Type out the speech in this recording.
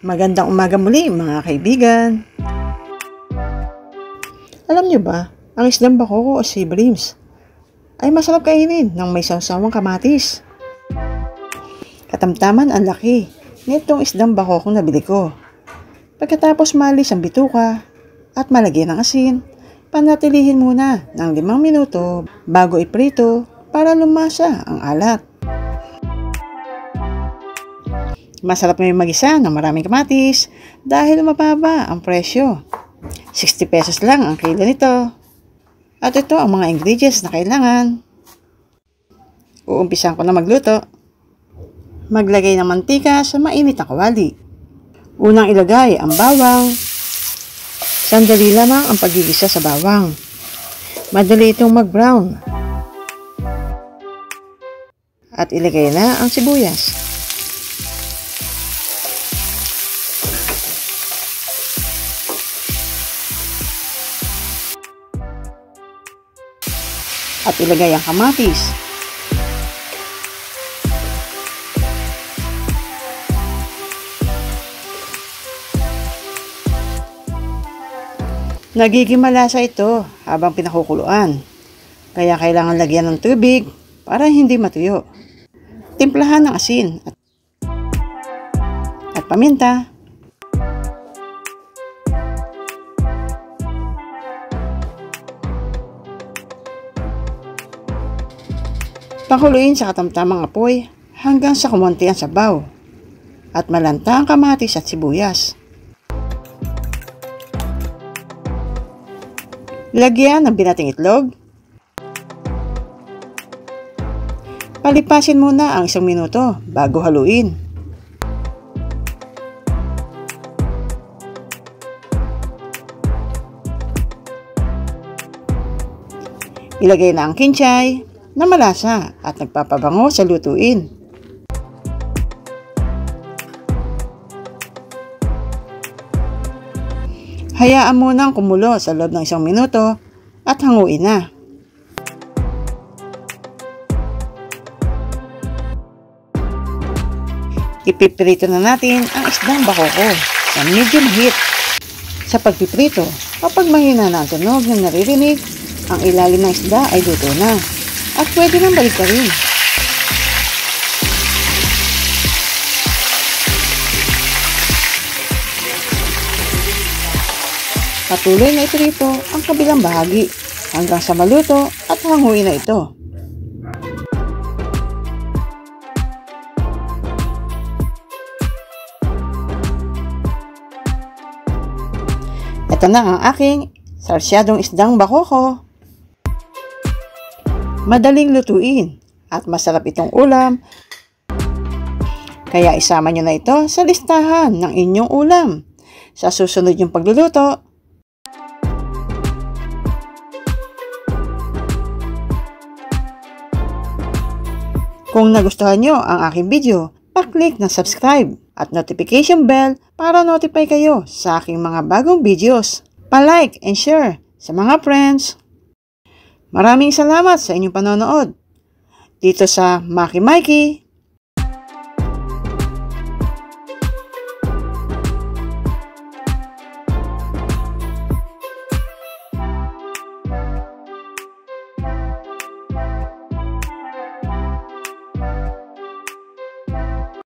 Magandang umaga muli mga kaibigan. Alam niyo ba, ang isdang bakoko o sea breams ay masarap kainin ng may sawsawang kamatis. Katamtaman ang laki nitong isdang bakoko na bili ko. Pagkatapos malis ang bituka at malagyan ng asin, panatilihin muna ng 5 minuto bago iprito para lumasa ang alat. Masarap na yung magisa ng maraming kamatis dahil mababa ang presyo. 60 pesos lang ang kilo nito. At ito ang mga ingredients na kailangan. Uumpisan ko na magluto. Maglagay ng mantika sa mainit na kawali. Unang ilagay ang bawang. Sandali lamang ang paggigisa sa bawang. Madali itong mag-brown. At ilagay na ang sibuyas. At ilagay ang kamatis. Nagiging malasa ito habang pinakukuluan. Kaya kailangan lagyan ng tubig para hindi matuyo. Timplahan ng asin at paminta. Pakuluin sa katamtamang apoy hanggang sa kumonti ang sabaw at malanta ang kamatis at sibuyas. Lagyan ng binating itlog. Palipasin muna ang 1 minuto bago haluin. Ilagay na ang kinchay na malasa at nagpapabango sa lutuin. Hayaan munang kumulo sa loob ng 1 minuto at hanguin na. Ipiprito na natin ang isdang bakoko sa medium heat. Sa pagpiprito, kapag mahina na ang tunog na naririnig, ang ilalim ng isda ay luto na. At pwede nang baliktarin. Patuloy na iprito ang kabilang bahagi hanggang sa maluto at hanguin na ito. Ito na ang aking sarsyadong isdang bakoko. Madaling lutuin at masarap itong ulam. Kaya isama nyo na ito sa listahan ng inyong ulam sa susunod yung pagluluto. Kung nagustuhan nyo ang aking video, pa-click ng subscribe at notification bell para notify kayo sa aking mga bagong videos. Pa-like and share sa mga friends. Maraming salamat sa inyong panonood dito sa Maki Mikey.